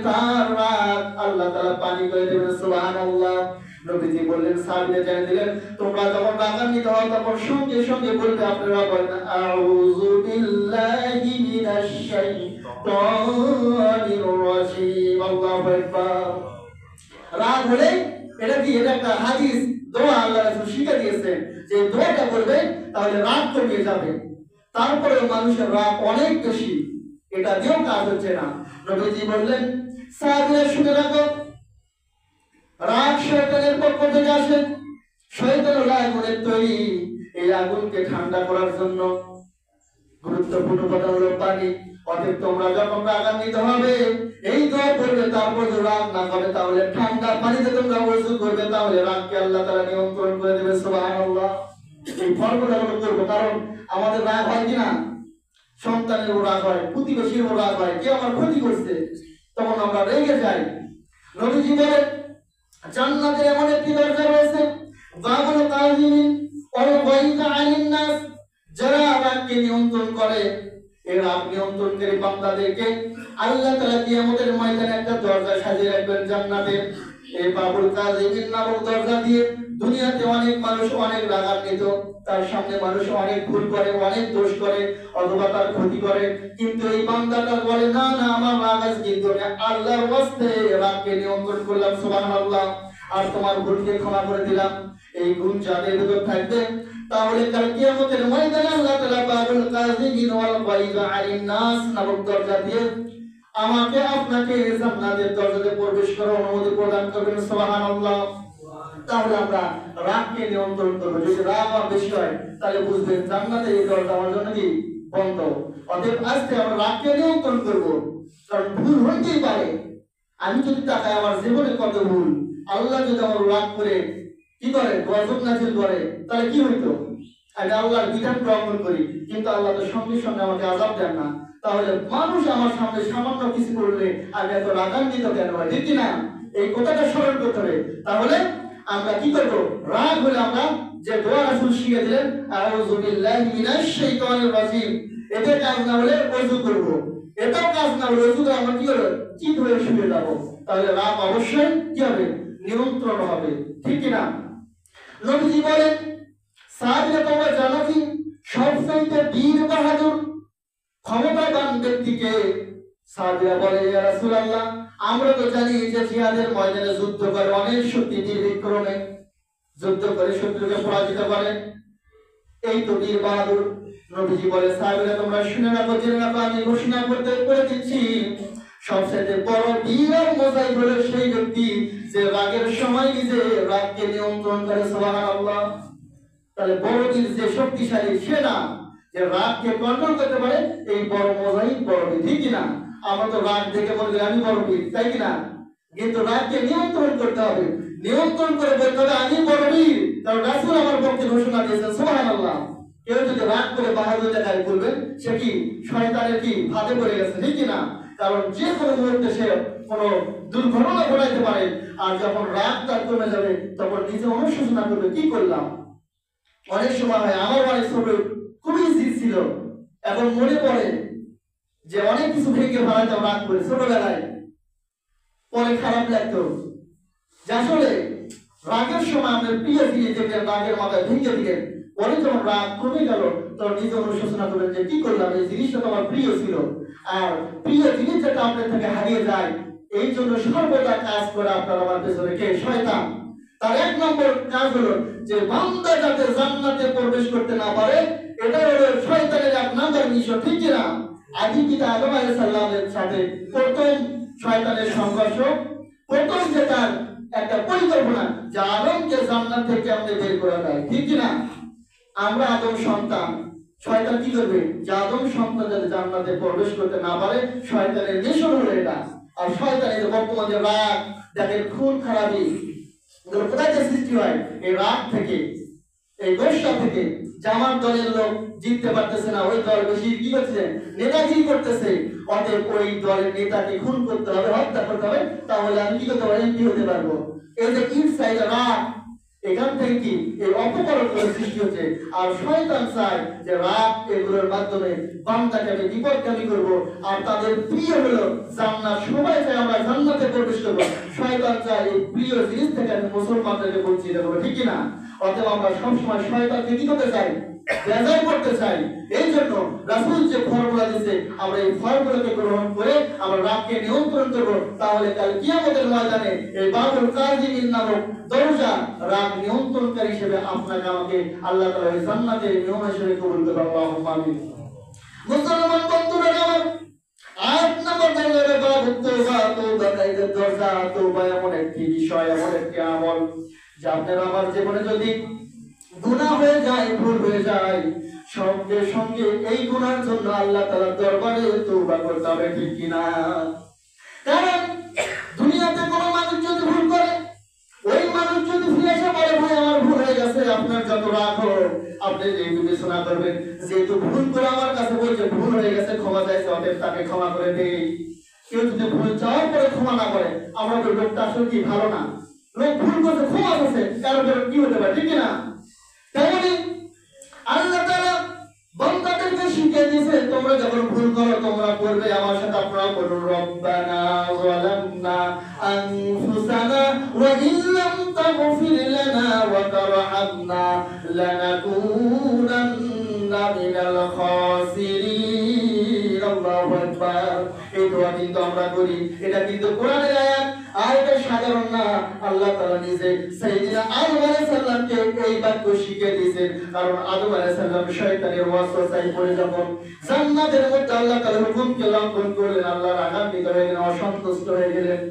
তার রাগ আল্লাহ তাআলা পানি করে দেবেন। সুবহানাল্লাহ। নবীজি বললেন, সাহাবীরা জানিয়ে দিলেন, তোমরা যখন রাগান্বিত হও তখন সঙ্গে সঙ্গে বলবে, আপনারা বলেন আউযু বিল্লাহি মিনাশ শাইতানির রাজিম। আল্লাহু আকবার। রাগ হলে এটা কি, এটা একটা হাদিস দোয়া আল্লাহ রাসূল শিখিয়ে দিয়েছেন, যে দোয়াটা করবে তাহলে রাগ কমে যাবে। তারপরে মানুষের রাগ অনেক বেশি, এটা দিয়েও কাজ হচ্ছে না। নবীজি বললেন, সাহাবীরা শুনে রাখো, রাগ শয়তানের পক্ষ থেকে আসে। শয়তান হলো আগুনের তৈরি। এই আগুনকে ঠান্ডা করার জন্য গুরুত্বপূর্ণ কথা হলো পানি। অতএব তোমরা যখন রাগান্বিত হবে এই দোয়া করবে, তারপর যদি রাগ না হবে তাহলে ঠান্ডা পানিতে তোমরা ওযু করবে, তাহলে রাগকে আল্লাহ তাআলা নিয়ন্ত্রণ করে দেবে। সুবহানাল্লাহ। এই ফর্মুলা হলো করব, কারণ আমাদের রাগ হয় কিনা, সন্তানের রাগ হয়, প্রতিবেশীর রাগ হয়, কে আমার ক্ষতি করছে, তখন আমরা রেগে যাই। নবীজি বলেন, জান্নাতে এমন একটি দরজা রয়েছে, বাবুল কাযিমিন ওয়াল গায়যা আনিন নাস, যারা রাগকে নিয়ন্ত্রণ করে, এই রাগ নিয়ন্ত্রণকারী বান্দাদেরকে আল্লাহ তাআলা কিয়ামতের ময়দানে একটা দরজা সাজিয়ে রাখবেন জান্নাতে। এই বাবুল কাযিমিন নামক দরজা দিয়ে দুনিয়াতে অনেক মানুষ অনেক রাগান্বিত, তার সামনে মানুষ অনেক ভুল করে, অনেক দোষ করে, অথবা তার ক্ষতি করে, কিন্তু এই বান্দাটা বলে, না না, আমার রাগ আছে, কিন্তু আল্লাহর ওয়াস্তে রাগকে নিয়ন্ত্রণ করলাম, সুবহানাল্লাহ, আর তোমার ভুলকে ক্ষমা করে দিলাম। এই গুণ যাদের ভিতর থাকবে, তাহলে কাল কিয়ামতের ময়দানে আল্লাহ তাআলা বাবুল কাযিমিন ওয়াল গায়যা আনিন নাস নামক দরজা দিয়ে আমাকে আপনাকে জান্নাতের দরজাতে প্রবেশ করার অনুমতি প্রদান করবেন। সুবহানাল্লাহ। তাহলে আমরা রাগকে নিয়ন্ত্রণ করব। যদি রাগ আর বেশি হয় তাহলে বুঝবেন জান্নাতের এই দরজা আমার জন্য কি বন্ধ। অতএব আজকে আমরা রাগকে নিয়ন্ত্রণ করব, কারণ ভুল হইতেই পারে। আমি যদি তাকাই আমার জীবনে কত ভুল, আল্লাহ যদি আমার রাগ করে কি করে, গজব নাজিল করে, তাহলে কি হইতো? আমি আল্লাহর বিধান গ্রহণ করি, কিন্তু আল্লাহ তো সঙ্গে সঙ্গে আমাকে আযাব দেন না। তাহলে মানুষ আমার সামনে সামান্য কিছু করলে আমি এত রাগান্বিত কেন হয়, ঠিক না? এই কথাটা স্মরণ করতে হবে। তাহলে আমরা কি করব? রাগ হলে আমরা যে দোয়া রাসূল শিখিয়ে দিলেন, আউযু বিল্লাহি মিনাশ শাইতানির রাজিম, এটা কাজ না হলে ওযু করব, এটাও কাজ না হলে ওযু আমরা কি করব? চিত হয়ে শুয়ে যাব। তাহলে রাগ অবশ্যই কি হবে? নিয়ন্ত্রণ হবে, ঠিক কি না? নবীজি বলেন, সাহাবীরা তোমরা জানো কি সবচেয়ে বীর বাহাদুর ক্ষমতাবান ব্যক্তিকে? সাহাবীরা বলে, ইয়া রাসূলুল্লাহ, আমরা তো জানি যে জিহাদের ময়দানে যুদ্ধ করে অনেক শক্তি বিক্রমে যুদ্ধ করে শত্রুকে পরাজিত করে, এই তো বীর বাহাদুর। নবীজি বলে, সাহাবীরা তোমরা শুনে রাখো, জেনে রাখো, আমি ঘোষণা করে দিচ্ছি, সবচেয়ে বড় বীর আর মুজাহিদ হলো সেই ব্যক্তি যে রাগের সময় নিজে রাগকে নিয়ন্ত্রণ করে। সুবহানাল্লাহ। তাহলে বড় বীর যে শক্তিশালী, সে না, যে রাগকে কন্ট্রোল করতে পারে, এই বড় মুজাহিদ বড় বীর, ঠিক কি না? আমরা তো রাগ দেখে বলি আমি বড় বীর, তাই কি না? কিন্তু রাগকে নিয়ন্ত্রণ করতে হবে, নিয়ন্ত্রণ করে বলতে হবে আমি বড় বীর, কারণ রাসূল আমার পক্ষে ঘোষণা দিয়েছেন। সুবহানাল্লাহ। কেউ যদি রাগ করে বাহাদুর দেখায় বলবে, সে কি শয়তানের কি ফাঁদে পড়ে গেছে, ঠিক কি না? কারণ যে কোনো মুহূর্তে সে কোনো দুর্ঘটনা ঘটাইতে পারে। আর যখন রাগ তার কমে যাবে তখন নিজে অনুশোচনা করবে, কি করলাম। অনেক সময় হয়, আমার অনেক ছোট খুবই জিদ ছিল, এখন মনে পড়ে যে অনেক কিছু ভেঙে ফেলাতাম রাগ করে ছোটবেলায়, পরে খারাপ লাগতো যে আসলে রাগের সময় আমাদের প্রিয় জিনিস যেটা রাগের মাথায় ভেঙে দিলেন, পরে যখন রাগ কমে গেল তখন নিজে অনুশোচনা করবেন যে কি করলাম, এই জিনিসটা তো আমার প্রিয় ছিল। আর প্রিয় জিনিস যেটা আপনার থেকে হারিয়ে যায়, এই জন্য সর্বদা কাজ করে আপনার আমার পেছনে কে? শয়তান। তার এক নম্বর কাজ হলো যে বান্দা যাতে জান্নাতে প্রবেশ করতে না পারে, এটা হলো শয়তানের এক নম্বর মিশন, ঠিক কি না? আদি পিতা আদম আলাইহিস সালামের সাথে প্রথম শয়তানের সংঘর্ষ, প্রথম যে তার একটা পরিকল্পনা যে আদমকে জান্নাত থেকে আমাদের বের করা যায়, ঠিক কি না? আমরা আদম সন্তান, শয়তান কি করবে? যে আদম সন্তান যাতে জান্নাতে প্রবেশ করতে না পারে, শয়তানের মিশন হলো এটা। আর শয়তানের বর্তমানে যে রাগ, দেখেন খুন খারাপি এগুলো কোথায় সৃষ্টি হয়? এই রাগ থেকে, এই গোসা থেকে। জামার দলের লোক জিততে পারতেছে না, ওই দল বেশি কি করছে? নেতাগিরি করতেছে। অতএব ওই দলের নেতাকে খুন করতে হবে, হত্যা করতে হবে, তাহলে আমি কি করতে পারি? এমপি হতে পারবো। এই যে ইনসাইড রাগ, এখান থেকে কি এই অপকর্মের সৃষ্টি হচ্ছে। আর শয়তান চায় যে রাগ এগুলোর মাধ্যমে বান্দাকে আমি বিপদগামী করব। আর তাদের প্রিয় হলো জান্নাত, সবাই চায় আমরা জান্নাতে প্রবেশ করব। শয়তান চায় এই প্রিয় জিনিস থেকে আমি মুসলমানদেরকে বঞ্চিত করবো, ঠিক কিনা? অতএব আমরা সবসময় শয়তানকে কি করতে চাই? বেজার করতে চাই। এই জন্য রাসূল যে ফর্মুলা দিয়েছে, আমরা এই ফর্মুলাকে গ্রহণ করে আমরা রাগকে নিয়ন্ত্রণ করব। তাহলে কাল কিয়ামতের ময়দানে এই বাবুল কাযিমিন নামক দরজা রাগ নিয়ন্ত্রণকারী হিসেবে আপনাকে আমাকে আল্লাহ তাআলা এই জান্নাতের নিয়ম হিসেবে কবুল করবে। আল্লাহুম্মা আমিন। মুসলমান বন্ধুরা আমার, ৮ নম্বর দরজার বাবু তওবা। তওবা কাইদের দরজা। তওবা এমন একটি বিষয়, এমন একটি আমল যা আপনার আমার জীবনে যদি গুনাহ হয়ে যায়, ভুল হয়ে যায়, সঙ্গে সঙ্গে এই গুনার জন্য আল্লাহ তাআলার দরবারে তওবা করতে হবে, ঠিক কিনা? কারণ দুনিয়াতে কোনো মানুষ যদি ভুল করে, ওই মানুষ যদি ফিরে এসে বলে ভাই আমার ভুল হয়ে গেছে, আপনার যত রাগ হোক আপনি এই বিবেচনা করবেন যেহেতু ভুল করে আমার কাছে বলছে ভুল হয়ে গেছে, ক্ষমা চাইছে, অতএব তাকে ক্ষমা করে দেই। কেউ যদি ভুল চাওয়ার পরে ক্ষমা না করে, আমরা বলবো লোকটা আসলে কি ভালো না, লোক ভুল করছে ক্ষমা করছে, কারণ কি হতে পারে, ঠিক কিনা? তেমনি আল্লাহ তাআলা বান্দাদেরকে শিখিয়ে দিয়েছে তোমরা যখন ভুল করো তোমরা করবে আমার সাথে আপনারা বলুন রব্বানা যালামনা আনফুসানা ওয়া ইল্লাম তাগফির লানা ওয়া তারহামনা লানাকুনান্না মিনাল খাসিরিন। আল্লাহু আকবার। এই দোয়া কিন্তু আমরা করি, এটা কিন্তু কোরআনের আয়াত, আর এটা সাধারণ না। আল্লাহ তাআলা নিজে সাইয়েদনা আদম আলাইহিস সালামকে এই বাক্য শিখিয়ে দিয়েছেন। কারণ আদম আলাইহিস সালাম শয়তানের ওয়াসওয়াসায় পড়ে যখন জান্নাতের মধ্যে আল্লাহ তাআলা হুকুমকে লঙ্ঘন করলেন, আল্লাহর রাগান্বিত হয়ে গেলেন, অসন্তুষ্ট হয়ে গেলেন।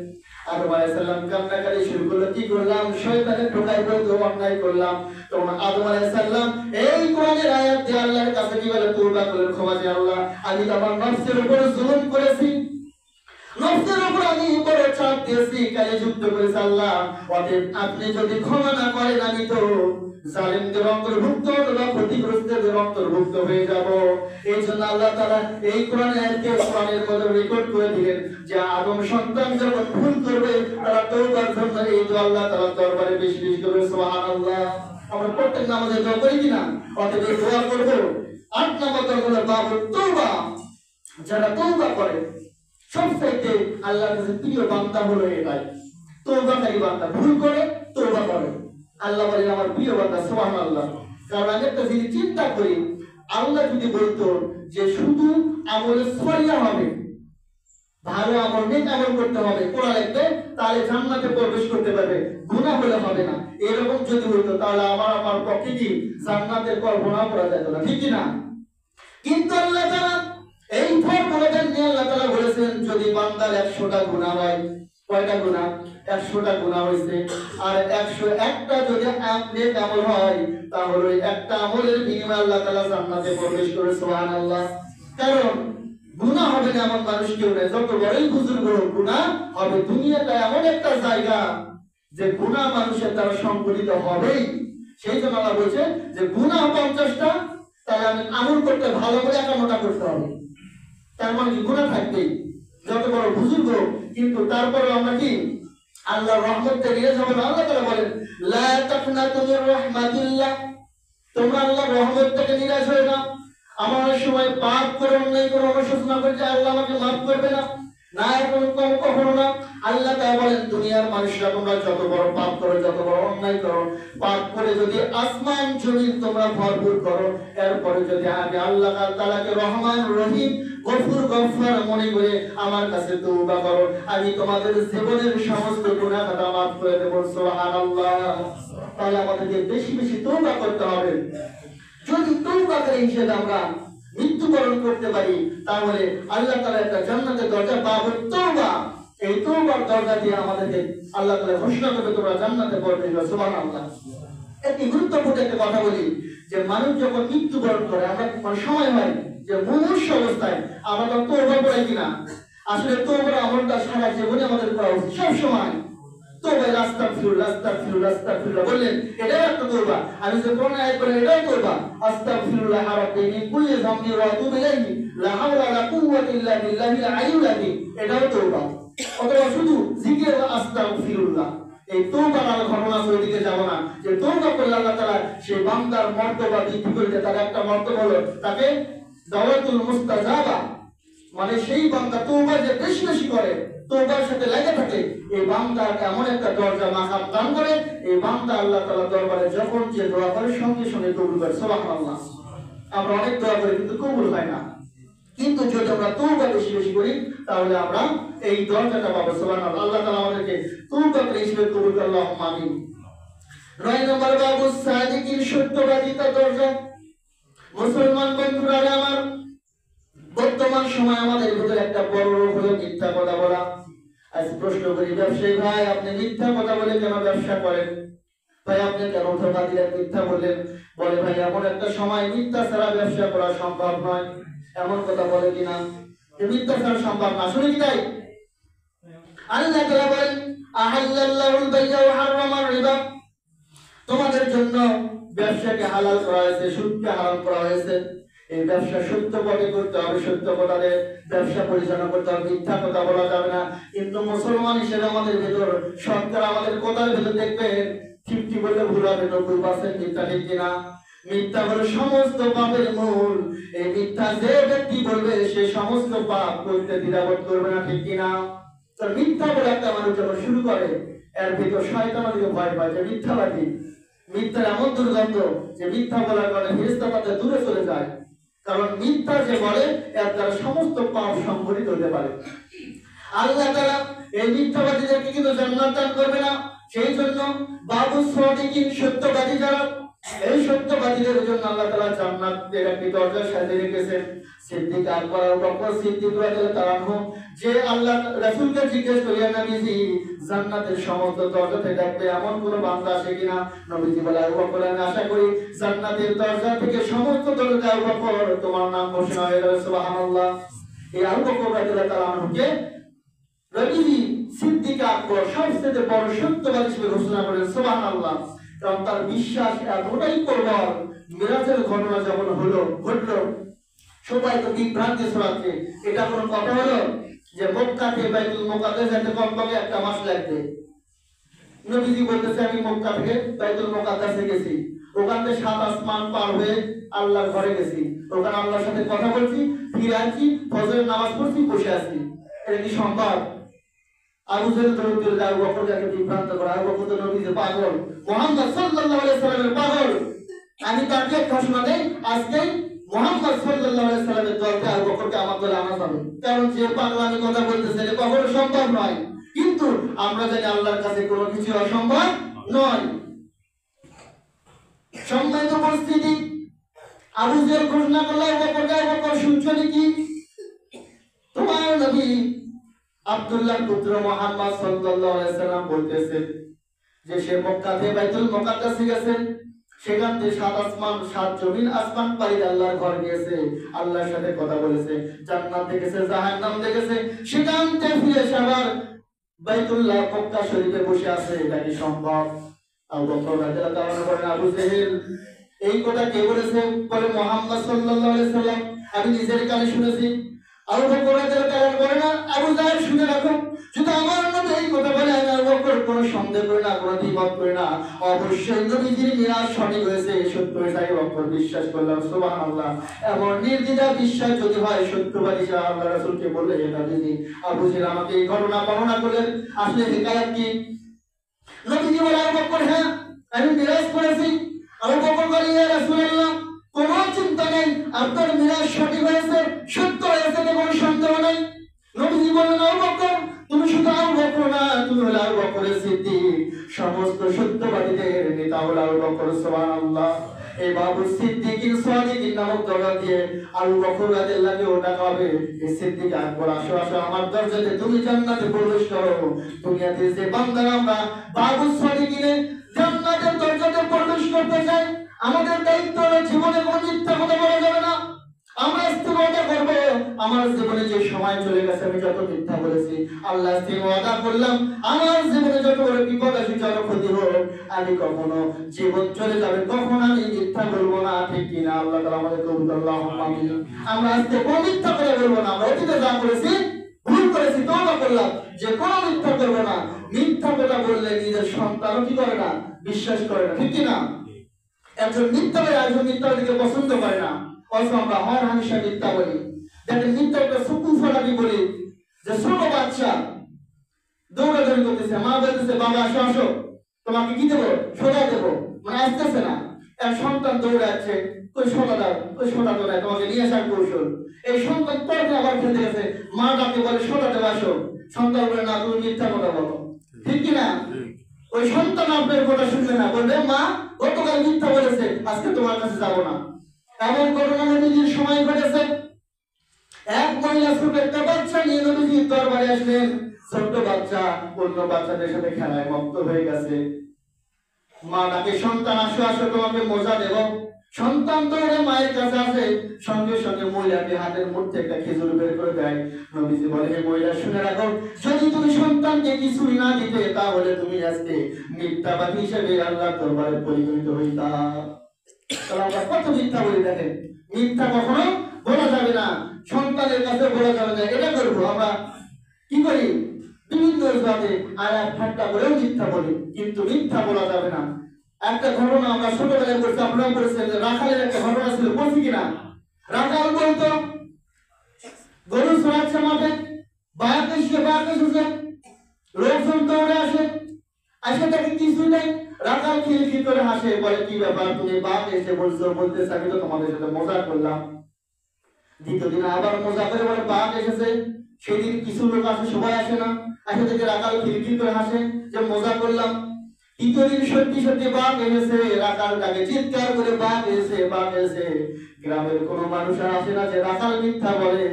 আদম আলাইহিস সালাম কান্নাকাটি শুরু করলো, কি করলাম? শয়তানের ঠোকায় বলতে অন্যায় করলাম। তখন আদম আলাইহিস সালাম এই কোরআনের আয়াত দিয়ে আল্লাহর কাছে কি বলে? তওবা করলেন, ক্ষমা চেয়ে আল্লাহ আমি তো আমার নফসের উপর জুলুম করেছি, নফসের উপর আমি বড় চাপ দিয়েছি, কালে যুদ্ধ করেছি আল্লাহ, অতএব আপনি যদি ক্ষমা না করেন আমি তো জালিমদের অন্তর্ভুক্ত অথবা ক্ষতিগ্রস্তদের অন্তর্ভুক্ত হয়ে যাব। এই জন্য আল্লাহ তাআলা এই কোরআনের আয়াতকে কোরআনের মধ্যে রেকর্ড করে দিলেন যে আদম সন্তান যখন ভুল করবে তারা তওবার জন্য এই দোয়া আল্লাহ তাআলার দরবারে বেশি বেশি করবে। সুবহানাল্লাহ। আমরা প্রত্যেক নামাজে দোয়া করি কিনা? অতএব এই দোয়া করব। ৮ নম্বর হলো বাবু তওবা। যারা তওবা করে সবচাইতে আল্লাহর কাছে প্রিয় বান্দা হলো এটাই, তওবাকারী বান্দা। ভুল করে তওবা করে, আল্লাহ বলেন আমার প্রিয় বান্দা। সুবহানাল্লাহ। কারণ আমি একটা জিনিস চিন্তা করি, আল্লাহ যদি বলতো যে শুধু আমলে সরিয়া হবে, ভালো আমল নেক আমল করতে হবে, পড়া লাগবে, তাহলে জান্নাতে প্রবেশ করতে পারবে, গুনাহ হলে হবে না, এরকম যদি হইতো তাহলে আমার পক্ষে কি জান্নাতের কল্পনা করা যেত না, ঠিক না? কিন্তু আল্লাহ তাআলা এই ফর্মুলাটা নিয়ে আল্লাহ তাআলা বলেছেন যদি বান্দার 100টা গুনাহ হয়, কয়টা গুনাহ? 100টা গুনাহ হইছে, আর 101টা যদি নেক আমল হয় তাহলে ওই একটা আমলের বিনিময়ে আল্লাহ তাআলা জান্নাতে প্রবেশ করে। সুবহানাল্লাহ। কারণ গুনাহ হবে না এমন মানুষ কেউ নেই, যত বড়ই বুজুর্গ হোক গুনাহ হবে। দুনিয়াটা এমন একটা জায়গা যে গুনাহ মানুষের দ্বারা সংগঠিত হবেই। সেই জন্য আল্লাহ বলছে যে গুনাহ 50টা, তাহলে আমি আমল করতে ভালো করে 51টা করতে হবে। তার মানে কি গুনাহ থাকবেই, যত বড় বুজুর্গ, কিন্তু তারপরে আমরা কি আল্লাহর রহমত থেকে নিরাশ হবে না। আল্লাহ তাআলা বলেন লা তাকনাতু মির রাহমাতিল্লাহ, তোমরা আল্লাহর রহমত থেকে নিরাশ হয় না। আমার সময় পাপ করে অন্যায় করে অনুশোচনা করে যে আল্লাহ আমাকে মাফ করবে না, না এরকম কখনো না। আল্লাহ তাআলা বলেন দুনিয়ার মানুষরা তোমরা যত বড় পাপ করো, যত বড় অন্যায় করো, পাপ করে যদি আসমান জমিন তোমরা ভরপুর করো, এরপরে যদি আমি আল্লাহ তাআলাকে রহমান রহিম গফুর গফফার মনে করে আমার কাছে তওবা করো, আমি তোমাদের জীবনের সমস্ত গুনাহ খাতা মাফ করে দেব। সুবহানাল্লাহ। তাহলে আমাদেরকে বেশি বেশি তওবা করতে হবে। যদি তওবাকারী হিসেবে আমরা মৃত্যুবরণ করতে পারি তাহলে আল্লাহ তাআলা একটা জান্নাতের দরজা বাবু তওবা, এই তওবার দরজা দিয়ে আমাদেরকে আল্লাহ তাআলা ঘোষণা করবে তোমরা জান্নাতে প্রবেশ করবে। সুবহানাল্লাহ। একটি গুরুত্বপূর্ণ একটা কথা বলি যে মানুষ যখন মৃত্যুবরণ করে আমরা সময় হয় যে মুমূর্ষু অবস্থায় আমরা তো তওবা করি কিনা? আসলে তওবার আমলটা সারা জীবনে আমাদের করা উচিত। সব সময় তওবা আস্তাগফিরুল্লাহ আস্তাগফিরুল্লাহ আস্তাগফিরুল্লাহ বললেন, এটাই একটা তওবা। আমি যে কোরআন আয়াত পড়ি এটাই তওবা। আস্তাগফিরুল্লাহ রাব্বি মিন কুল্লি যামবি ওয়া আতুবু ইলাইহি লা হাওলা ওয়ালা কুওয়াতা ইল্লা বিল্লাহিল আলিয়্যিল আযীম, এটাও তওবা। অথবা শুধু জিকির আস্তাগফিরুল্লাহ, এই তওবার ঘটনা ওইদিকে যাব না। যে তওবা করলে আল্লাহ তাআলা সেই বান্দার মর্তবা বৃদ্ধি করে দেয়। তার একটা মর্তবা হলো তাকে দাওয়াতুল মুস্তাজাবা, মানে সেই বান্দা তওবা যে বেশি বেশি করে, তওবার সাথে লেগে থাকে, এই বান্দার এমন একটা দরজা মাকাম দান করে, এই বান্দা আল্লাহ তাআলা দরবারে যখন যে দোয়া করে সঙ্গে সঙ্গে কবুল করে। সুবহানাল্লাহ। আমরা অনেক দোয়া করি কিন্তু কবুল হয় না, কিন্তু যদি আমরা তওবা বেশি বেশি করি তাহলে আমরা এই দরজাটা পাবো। সুবহানাল্লাহ। আল্লাহ তাআলা আমাদেরকে তওবা করে হিসেবে কবুল করে। আল্লাহুম্মা আমিন। ৯ নম্বর বাবু সাদিকিন, সত্যবাদিতা দরজা। মুসলমান বন্ধুরা আমার, বর্তমান সময় আমাদের ভিতরে একটা বড় রোগ হলো মিথ্যা কথা বলা। আজ প্রশ্ন করি ব্যবসায়ী ভাই, আপনি মিথ্যা কথা বলে কেন ব্যবসা করেন? ভাই আপনি কেন ধোঁকা দিলেন, মিথ্যা বললেন? বলে ভাই এমন একটা সময় মিথ্যা ছাড়া ব্যবসা করা সম্ভব নয়। এমন কথা বলে কিনা যে মিথ্যা ছাড়া সম্ভব না? শুনে কি তাই? আল্লাহ তাআলা বলেন আহাল্লাল্লাহুল বাই'a ওয়া হারামার রিবা, তোমাদের জন্য ব্যবসাকে হালাল করা হয়েছে, সুদকে হারাম করা হয়েছে। এই ব্যবসা সত্য পথে করতে হবে, সত্য কথাতে ব্যবসা পরিচালনা করতে হবে, মিথ্যা কথা বলা যাবে না। কিন্তু মুসলমান হিসেবে আমাদের ভেতর সরকার আমাদের কথার ভেতর দেখবেন 50 বললে ভুল হবে, 90% মিথ্যা, ঠিক কিনা? মিথ্যা হলো সমস্ত পাপের মূল। এই মিথ্যা যে ব্যক্তি বলবে সে সমস্ত পাপ করতে দ্বিধাবোধ করবে না, ঠিক কিনা? তো মিথ্যা বলে একটা মানুষ যখন শুরু করে, এর ভিতর শয়তান ওদিকে ভয় পায় যে মিথ্যাবাদী। মিথ্যার এমন দুর্গন্ধ যে মিথ্যা বলার কারণে ফেরেশতা তাদের দূরে চলে যায়। কারণ মিথ্যা যে বলে এর দ্বারা সমস্ত পাপ সংঘটিত হতে পারে। আল্লাহ তাআলা এই মিথ্যাবাদীদেরকে কিন্তু জান্নাত দান করবে না। সেই জন্য বাবু সাদিকিন, সত্যবাদী যারা, এই সত্যবাদীদের জন্য আল্লাহ তাআলা জান্নাতের একটি দরজা সাজিয়ে রেখেছেন। সিদ্দিক আকবর আবু বকর সিদ্দিক রাদিয়াল্লাহু আনহু যে আল্লাহ রাসূলকে জিজ্ঞেস করলেন, নবীজি জান্নাতের সমস্ত দরজাতে দেখবে এমন কোন বান্দা আছে কিনা? নবীজি বলে, আবু বকর আমি আশা করি জান্নাতের দরজা থেকে সমস্ত দরজা আবু বকর তোমার নাম ঘোষণা হয়ে যাবে। সুবহানাল্লাহ। এই আবু বকর রাদিয়াল্লাহু আনহুকে নবীজি সিদ্দিক আকবর সবচেয়ে বড় সত্যবাদী হিসেবে ঘোষণা করেন। সুবহানাল্লাহ। কারণ তার বিশ্বাস এতটাই প্রবল, মিরাজের ঘটনা যখন ঘটলো সবাই তো বিভ্রান্তি ছড়াচ্ছে। এটা কোনো কথা হলো যে মক্কা থেকে বাইতুল মুকাদ্দাস যেতে কমপক্ষে 1 মাস লাগবে? নবীজি বলতেছে আমি মক্কা থেকে বাইতুল মুকাদ্দাসে গেছি, ওখান থেকে 7 আসমান পার হয়ে আল্লাহর ঘরে গেছি, ওখানে আল্লাহর সাথে কথা বলছি, ফিরে আসছি, ফজরের নামাজ পড়ছি, বসে আছি। এটা কি সম্ভব? আবু জেহেল দরুদ আবু বকরকে বিভ্রান্ত করা। আবু বকর তো নবীর পাগল, মুহাম্মদ সাল্লাল্লাহু আলাইহি সাল্লামের পাগল। আমি তাকে ঘোষণা দেই আজকে মুহাম্মদ সাল্লাল্লাহু আলাইহি সাল্লামের দলকে আবু বকরকে আমার দলে আনা যাবে। কারণ যে পাগলামি কথা বলতেছে এটা কখনো সম্ভব নয়। কিন্তু আমরা জানি আল্লাহর কাছে কোনো কিছু অসম্ভব নয়। সম্মানিত উপস্থিতি, আবু জেহেল ঘোষণা করলো আবু বকর শুনছো নাকি? তোমার নবী আব্দুল্লাহর পুত্র মুহাম্মদ সাল্লাল্লাহু আলাইহি সাল্লাম বলতেছে যে সে মক্কা থেকে বাইতুল মুকাদ্দাসে গেছে, সেখান থেকে 7 আসমান 7 জমিন আসমান পাড়ি আল্লাহর ঘর গিয়েছে, আল্লাহর সাথে কথা বলেছে, জান্নাত দেখেছে, জাহান্নাম দেখেছে, সেখান থেকে ফিরে এসে আবার বাইতুল্লাহ মক্কা শরীফে বসে আছে। এটা কি সম্ভব? আবু বকর রাদিয়াল্লাহু আনহু বলেন, আবু জেহেল এই কথা কে বলেছে? বলে মুহাম্মদ সাল্লাল্লাহু আলাইহি সাল্লাম, আমি নিজের কানে শুনেছি। আবু বকর রাদিয়াল্লাহু আনহু বলে না, আবু জাহেল শুনে রাখো, যদি আমার নবী এই কথা বলে আমি আবু বকর কোনো সন্দেহ করি না, কোনো দ্বিমত করি না, অবশ্যই নবীজির মিরাজ সঠিক হয়েছে, সত্য হয়েছে। আবু বকর বিশ্বাস করলাম। সুবহানাল্লাহ। এমন নির্দ্বিধা বিশ্বাস যদি হয় সত্যবাদী সাহেব আল্লাহ রাসূলকে বললে এটা যদি আবু জেহেল আমাকে এই ঘটনা বর্ণনা করলেন, আসলে হিকায়াত কি? নবীজি বলে, আবু বকর হ্যাঁ আমি মিরাজ করেছি। আবু বকর বলে, ইয়া রাসূলুল্লাহ কোনো চিন্তা নেই, আপনার মিরাজ সঠিক হয়েছে, সত্য হয়েছে, কোনো সন্দেহ নেই। নবীজি বললেন, আবু বকর তুমি শুধু আবু বকর না, তুমি হলে আবু বকরের সিদ্দিক, সমস্ত সত্যবাদীদের নেতা হলো আবু বকর। সুবহানাল্লাহ। এই বাবু সিদ্দিকিন সাদিকিন নামক দরজা দিয়ে আবু বকর রাদিয়াল্লাহু আনহু ডাকা হবে, এই সিদ্দিক আকবর আসো আসো আমার দরজাতে তুমি জান্নাতে প্রবেশ করো। দুনিয়াতে যে বান্দারা আমরা বাবু সাদিকিনে জান্নাতের দরজাতে প্রবেশ করতে চাই, আমাদের দায়িত্ব হলো জীবনে কোনো মিথ্যা কথা বলা যাবে না। আমরা ইস্তেগফার করব। আমার জীবনে যে সময় চলে গেছে আমি যত মিথ্যা বলেছি, আল্লাহ ইস্তেগফার করলাম, আমার জীবনে যত বড় বিপদ আসে, যত ক্ষতি হোক, আমি কখনো জীবন চলে যাবে কখন আমি মিথ্যা বলবো না, ঠিক কিনা? আল্লাহ তাআলা আমাদের কবুল করুন। আল্লাহুম্মা আমিন। আমরা আজকে কোনো মিথ্যা করে বলবো না। আমরা অতীতে যা করেছি ভুল করেছি, তওবা করলাম যে কোনো মিথ্যা করবো না। মিথ্যা কথা বললে নিজের সন্তানও কি করে না, বিশ্বাস করে না, ঠিক কিনা? একজন মিথ্যাবাদী একজন মিথ্যাবাদীকে পছন্দ করে না, অথচ আমরা হর হামেশা মিথ্যা বলি। দেখেন মিথ্যা একটা সুকুন ফলাবি বলি, যে ছোট বাচ্চা দৌড়াদৌড়ি করতেছে, মা বলতেছে বাবা আসো আসো তোমাকে কি দেবো, সোনা দেবো, মানে আসতেছে না। এক সন্তান দৌড়াচ্ছে, কই সোনা দাও, কই সোনা তো নাই, তোমাকে নিয়ে আসার কৌশল। এই সন্তান পরে আবার খেলতে গেছে, মা ডাকে বলে সোনা দেবো আসো, সন্তান বলে না তুমি মিথ্যা কথা বলো, ঠিক কিনা? ওই সন্তান আপনার কথা শুনবে না, বলবে মা গতকাল মিথ্যা বলেছে, আজকে তোমার কাছে যাবো না। এমন ঘটনা নবীজির সময় ঘটেছে। এক মহিলা ছোট একটা বাচ্চা নিয়ে নবীজির দরবারে আসলেন। ছোট্ট বাচ্চা অন্য বাচ্চাদের সাথে খেলায় মত্ত হয়ে গেছে। মা ডাকে সন্তান আসো আসো তোমাকে মজা দেব। সন্তান দৌড়ে মায়ের কাছে আসে, সঙ্গে সঙ্গে মহিলাকে হাতের মধ্যে একটা খেজুর বের করে দেয়। নবীজি বলে হে মহিলা শুনে রাখো, যদি তুমি সন্তানকে কিছুই না দিতে তাহলে তুমি আজকে মিথ্যাবাদী হিসেবে আল্লাহর দরবারে পরিগণিত হইতা। তাহলে আমরা কত মিথ্যা বলি দেখেন। মিথ্যা কখনো বলা যাবে না, সন্তানের কাছে বলা যাবে না। এটা করবো আমরা কি করি, বিভিন্ন জায়গাতে আয়াত ঠাট্টা করেও মিথ্যা বলি, কিন্তু মিথ্যা বলা যাবে না। একটা ঘটনা আমরা ছোটবেলায় করছি, আপনারা করেছেন, যে রাখালের একটা ঘটনা ছিল, বলছি কিনা? রাখাল বলতো গরু চড়াচ্ছে মাঠে, বাঘ এসেছে, লোকজন দৌড়ে আসে, আসে তাকে কিছুই নেই। রাখাল খিলখিল করে হাসে, বলে কি ব্যাপার তুমি বাঘ এসে বলছো, বলতেছে আমি তো তোমাদের সাথে মজা করলাম। দ্বিতীয় দিন আবার মজা করে বলে বাঘ এসেছে। সেদিন কিছু লোক আসে, সবাই আসে না, আসে থেকে রাখাল খিলখিল করে হাসে যে মজা করলাম। তৃতীয় দিন সত্যি সত্যি বাঘ এসেছে, রাখাল তাকে চিৎকার করে বাঘ এসে বাঘ এসে। গ্রামের কোনো মানুষ আর আসে না যে রাখাল মিথ্যা বলে,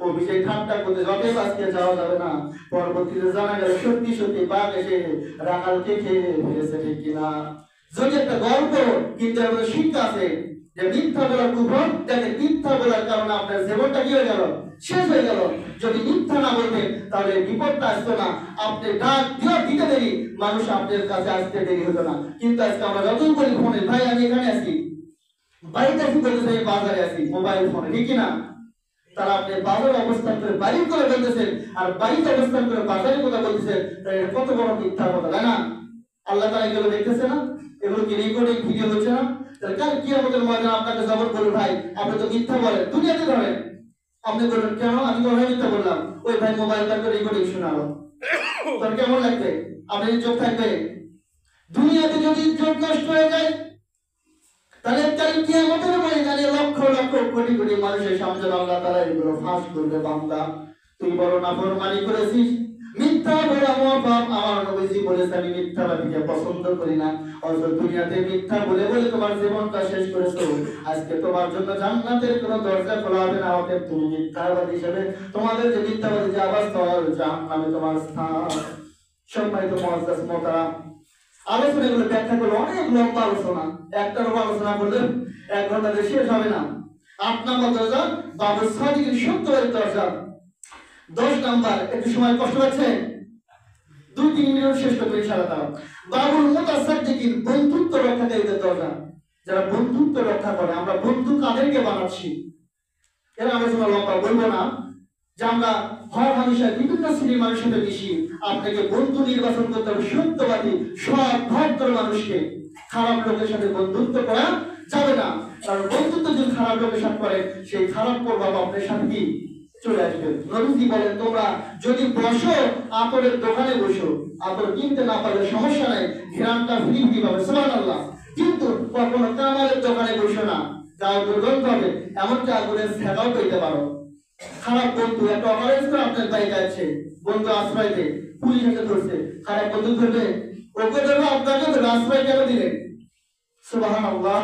অভিষেক ঠাট্টা করতে যতই আজকে যাওয়া যাবে না। পরবর্তীতে জানা গেল সত্যি সত্যি বাঘ এসে রাখালকে খেয়ে ফেলেছে, ঠিক কিনা? যদি একটা গল্প, কিন্তু আমাদের শিক্ষা আছে যে মিথ্যা বলার কুফর। দেখেন মিথ্যা বলার কারণে আপনার জীবনটা কি হয়ে গেল, শেষ হয়ে গেল। যদি মিথ্যা না বলতেন তাহলে বিপদটা আসতো না, আপনি ডাক দিতে দেরি, মানুষ আপনার কাছে আসতে দেরি হতো না। কিন্তু আজকে আমরা যতই বলি ফোনে, ভাই আমি এখানে আছি, বাড়িতে আছি বলতেছে আমি বাজারে আছি, মোবাইল ফোনে, ঠিক কিনা? তারা আপনি বাজারে অবস্থান করে বাড়ির করে বলতেছেন, আর বাড়িতে অবস্থান করে বাজারের কথা বলতেছেন, তাই কত বড় মিথ্যা কথা, তাই না? আল্লাহ তাআলা এগুলো দেখতেছে না? এগুলো কি রেকর্ডিং ভিডিও হচ্ছে না? তাহলে কাল কিয়ামতের ময়দানে আপনাকে জবাব করবে, ভাই আপনি তো মিথ্যা বলেন, দুনিয়াতে ধরেন। আপনি বলবেন কেন, আমি তো মিথ্যা বললাম, ওই ভাই মোবাইলটা করে রেকর্ডিং শোনালো, তোর কেমন লাগবে? আপনি চোখ থাকবে? দুনিয়াতে যদি চোখ নষ্ট হয়ে যায়, তাহলে কাল কিয়ামতের ময়দানে লক্ষ লক্ষ কোটি কোটি মানুষের সামনে আল্লাহ তাআলা এগুলো ফাঁস করবে, বান্দা তুই বড় নাফরমানি করেছিস, মিথ্যা বলা মহাপাপ। আমার নবীজি বলেছে আমি মিথ্যাবাদীকে পছন্দ করি না। অথচ দুনিয়াতে মিথ্যা বলে বলে তোমার জীবনটা শেষ করেছো। আজকে তোমার জন্য জান্নাতের কোনো দরজা খোলা হবে না, অতএব তুমি মিথ্যাবাদী হিসেবে তোমাদের যে মিথ্যাবাদী যে আওয়াজ তোমার জাহান্নামে তোমার স্থান। সম্মানিত মুআজ্জাজ মুহতারাম, আলোচনাগুলো ব্যাখ্যা করলে অনেক লম্বা আলোচনা, একটা আলোচনা করলে 1 ঘন্টাতে শেষ হবে না। 8 নম্বর দরজা বাবু সাদিকের সত্যবাদী দরজা। 10 নাম্বার, একটু সময় কষ্ট পাচ্ছে, 2-3 মিনিট শেষ করতে ইনশাআল্লাহ। বাবুল মুতাসাদ্দিকিন, বন্ধুত্ব রক্ষাকারীদের দরজা। যারা বন্ধুত্ব রক্ষা করে, আমরা বন্ধু কাদেরকে বানাচ্ছি এর আলোচনা লম্বা বলবো না, যে আমরা হর হামেশা বিভিন্ন শ্রেণীর মানুষের সাথে মিশি। আপনাকে বন্ধু নির্বাচন করতে হবে সত্যবাদী সৎ ভদ্র মানুষকে। খারাপ লোকের সাথে বন্ধুত্ব করা যাবে না, কারণ বন্ধুত্ব যদি খারাপ লোকের সাথে করে, সেই খারাপ প্রভাব আপনার সাথে কি চলে আসবে। নবীজি বলেন তোমরা যদি বসো আতরের দোকানে বসো, আতর কিনতে না পারলে সমস্যা নাই, ঘ্রাণটা ফ্রি ফ্রি পাবে, সুবহানাল্লাহ। কিন্তু কখনো কামালের দোকানে বসো না, গায়ে দুর্গন্ধ হবে, এমনকি আগুনের ছেঁকাও পেতে পারো। খারাপ বন্ধু, একটা অপারেন্স করে আপনার বাইক আছে, বন্ধু আশ্রয় দেয়, পুলিশ এসে ধরছে, খারাপ বন্ধু ধরবে, ওকে ধরবে, আপনাকে ধরবে, আশ্রয় কেন দিলেন? সুবহানাল্লাহ।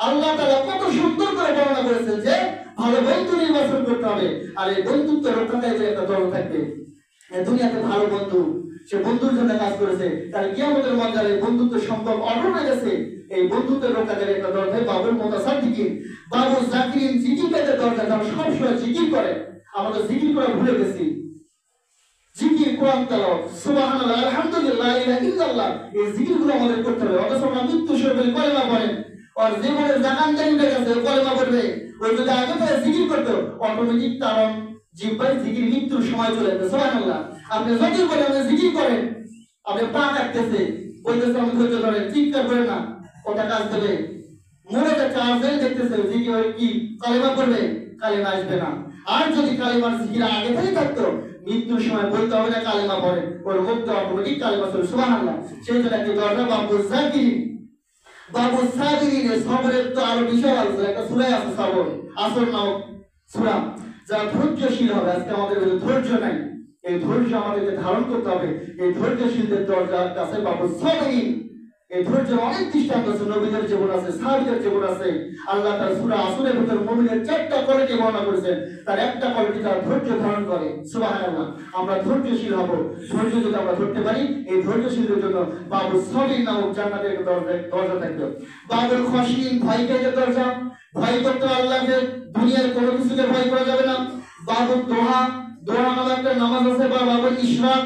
আল্লাহ তাআলা কত সুন্দর করে বর্ণনা করেছেন যে ভালো বন্ধু নির্বাচন করতে হবে, আর এই বন্ধুত্ব রক্ষাকারীদের একটা দল থাকবে। এই দুনিয়াতে ভালো বন্ধু, সে বন্ধুর জন্য কাজ করেছে, তার কিয়ামতের ময়দানে বন্ধুত্ব সম্পর্ক অটুট হয়ে গেছে। এই বন্ধুত্বের রক্ষাকারী একটা দল থাকে বাবুল মুতাসাদ্দিকিন, বাবু জাকিরিন, জিকিরের দরজা, যারা সবসময় জিকির করে। আমরা তো জিকির করা ভুলে গেছি। জিকির, কোরআন তেলাওয়াত, সুবহানাল্লাহ, আলহামদুলিল্লাহ, লা ইলাহা ইল্লাল্লাহ, এই জিকিরগুলো আমাদের করতে হবে। অথচ আমরা মৃত্যু শরীফে কলেমা পড়েন, আর জীবনে জাকানদারি হয়ে গেছে, কলেমা পড়বে, ওই যদি আগে থেকে জিকির করতো, অটোমেটিক তার জিহ্বায় জিকির মৃত্যুর সময় চলে যাবে। সুবহানাল্লাহ। আপনি যতই বলেন আপনি জিকির করেন, আপনি পা কাটতেছে, বলতেছে আমি ধৈর্য ধরেন, চিৎকার করে না, ওটা কাজ দেবে। মনে যাচ্ছে আজেল দেখতেছে জিকির হয় কি কালেমা করবে, কালেমা আসবে না। আর যদি কালেমার জিকির আগে থেকে থাকতো, মৃত্যুর সময় বলতে হবে না কালেমা পড়ে, ওর মুখটা অটোমেটিক কালেমা চলে। সুবহানাল্লাহ। সেই জন্য একটি দরজা বাবু জাকিরিন, বাবু সাবিরিনের সবরের তো আরো বিশাল আছে, একটা সূরা আছে সবর, আসর নামক সূরা। যারা ধৈর্যশীল হবে, আজকে আমাদের ধৈর্য নাই, এই ধৈর্য আমাদেরকে ধারণ করতে হবে। এই ধৈর্যশীলদের দরজার কাছে বাবু সাবিরিন। এই ধৈর্যের অনেক দৃষ্টান্ত আছে, নবীদের জীবন আছে, সাহাবীদের জীবন আছে। আল্লাহ তার সূরা আসরের ভিতর মুমিনের 4টা কোয়ালিটি বর্ণনা করেছেন, তার একটা কোয়ালিটি তারা ধৈর্য ধারণ করে। সুবহানাল্লাহ। আমরা ধৈর্যশীল হব, ধৈর্য যদি আমরা ধরতে পারি, এই ধৈর্যশীলদের জন্য বাবু সাবির নামক জান্নাতের দরজা থাকবে। বাবুল খাশিন, ভয়কে দরজা, ভয় করতে আল্লাহকে, দুনিয়ার কোনো কিছুকে ভয় করা যাবে না। বাবুল দোহা, দোহা নামে একটা নামাজ আছে, বা বাবুল ইশরাক,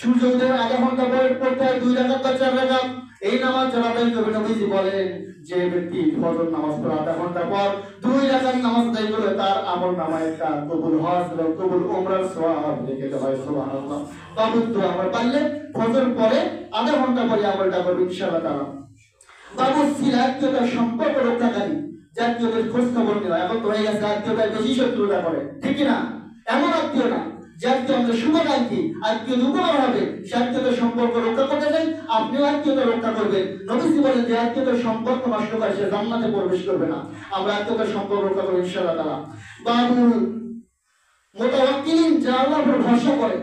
সূর্য উদয়ের আধা ঘন্টা পরে পড়তে হয় 2 রাকাত বা 4 রাকাত। এই নামাজ যারা আদায় করবে, নবীজি বলেন যে ব্যক্তি ফজর নামাজ পড়ে আধা ঘন্টা পর 2 রাকাত নামাজ আদায় করলে তার আমল নামায় একটা কবুল হজ এবং কবুল উমরার সওয়াব লিখে দেওয়া হয়। সুবহানাল্লাহ। বাবুল দোয়া, আমরা পারলে ফজর পরে আধা ঘন্টা পরে আমলটা করব ইনশাআল্লাহ তাআলা। বাবু সিলাত্যতার সম্পর্ক রক্ষাকারী, জাতীয়দের খোঁজ খবর নেওয়া। এখন তো হয়ে গেছে আত্মীয়তার বেশি শত্রুতা করে, ঠিক না? এমন আত্মীয় না যে আত্মীয় আমাদের শুভাকাঙ্ক্ষী, আত্মীয় উপকার হবে, সে আত্মীয়তার সম্পর্ক রক্ষা করতে চাই, আপনিও আত্মীয়তা রক্ষা করবেন। নবীজি বলেন যে আত্মীয়তার সম্পর্ক নষ্ট করে সে জান্নাতে প্রবেশ করবে না। আমরা আত্মীয়তার সম্পর্ক রক্ষা করব ইনশাআল্লাহ তাআলা। বাবুল মুতাওয়াক্কিলিন, যারা আল্লাহর উপর ভরসা করে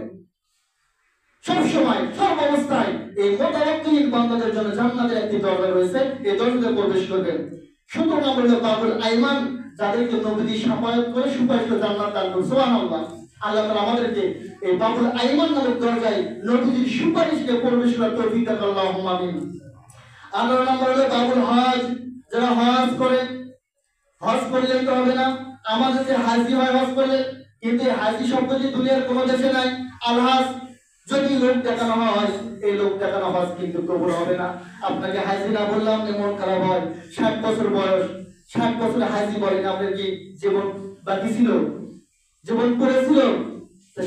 সব সময় সব অবস্থায়, এই মুতাওয়াক্কিলিন বান্দাদের জন্য জান্নাতের একটি দরজা রয়েছে, এই দরজাতে প্রবেশ করবেন। 17 নম্বর হলো বাবুল আইমান, যাদেরকে নবীজি শাফায়াত করে সুপারিশ করে জান্নাত দান করবে। সুবহানাল্লাহ। আল্লাহ তাআলা আমাদেরকে এই বাবুল আইমান নামক দরজায় নবীজির সুপারিশকে প্রবেশ করার তৌফিক দান করুন, আল্লাহুম্মা আমিন। 18 নম্বর হলো বাবুল হজ, যারা হজ করে, হজ করলেই তো হবে না, আমাদের যে হাজি হয় হজ করলে, কিন্তু এই হাজি শব্দটি দুনিয়ার কোনো দেশে নাই। আলহাজ যদি লোক দেখানো হয়, এই লোক দেখানো হজ কিন্তু কবুল হবে না। আপনাকে হাজি না বললাম মন খারাপ হয়। 60 বছর বয়স, 60 বছরে হাজি বলেন, আপনার কি জীবন বাকি ছিল, জীবন পড়েছিল?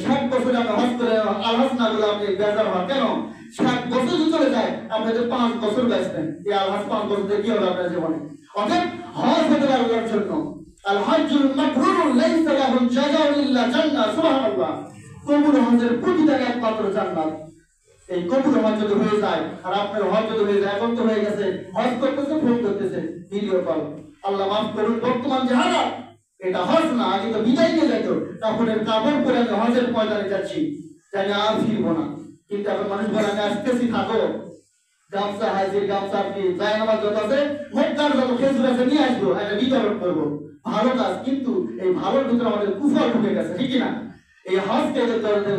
60 বছরে আপনি হজ করে আলহাজ না বলে আপনি বেজার হন কেন? 60 বছর যদি চলে যায়, আপনাদের 5 বছর বাঁচবেন, এই আলহাজ 5 বছর দিয়ে কি হবে আপনার জীবনে? অতএব হজ হতে আল্লাহর জন্য। আল হজ্জুল মাবরুর লাইসা লাহু জাযাউন ইল্লা জান্নাহ। সুবহানাল্লাহ। কবুল হজের প্রতিদান একমাত্র জান্নাত। এই কবুল হজ যদি হয়ে যায়, আর আপনার হজ যদি হয়ে যায়, এখন তো হয়ে গেছে, হজ করতেছে, ফোন করতেছে, ভিডিও কল, আল্লাহ মাফ করুন, বর্তমান যে হালাত, এটা হজ না। আগে তো বিদায় নিয়ে যাইতো, কাপড়ের কাপড় পরে আমি হজের ময়দানে যাচ্ছি, জানি আর ফিরবো না। কিন্তু এখন মানুষ বলে আমি আসতেছি, থাকো, গামছা, হাজির গামছা, আপনি যাই নামাজ যত আছে, মক্কার যত খেজুর আছে নিয়ে আসবো, একটা বিতরণ করবো। ভালো কাজ, কিন্তু এই ভালোর ভিতরে আমাদের কুফর ঢুকে গেছে, ঠিক না? এই হজকে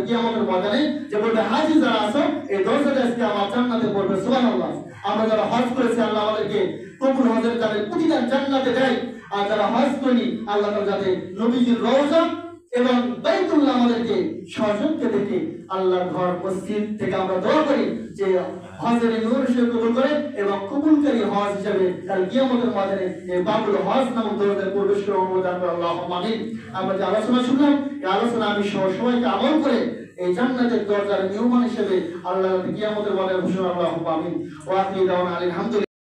কিয়ামতের ময়দানে যে বলবে হাজি যারা আছো, এই দরজাটা আজকে আমার জান্নাতে পড়বে। সুবহানাল্লাহ। আমরা যারা হজ করেছি, আল্লাহ আমাদেরকে কবুল হজের যাদের প্রতিদান জান্নাতে দেয়। আর যারা হজ করি, আল্লাহ তাআলা যাতে নবীজির রওজা এবং বাইতুল্লাহ আমাদেরকে সযত্নে দেখে আল্লাহর ঘর মসজিদ থেকে আমরা দোয়া করি যে হজের নূর সে কবুল করে, এবং কবুলকারী হজ হিসেবে কাল কিয়ামতের ময়দানে এই বাবুল হজ নামক দরজায় প্রবেশ করে অনুমোদন করে, আল্লাহুম্মা আমিন। আমরা যে আলোচনা শুনলাম, এই আলোচনা আমি সবাইকে আমল করে এই জান্নাতের দরজার নিয়মান হিসেবে আল্লাহ কিয়ামতের ময়দানে ঘোষণা, আল্লাহুম্মা আমিন। ওয়া আখিরু দাওয়ানা আলহামদুলিল্লাহ।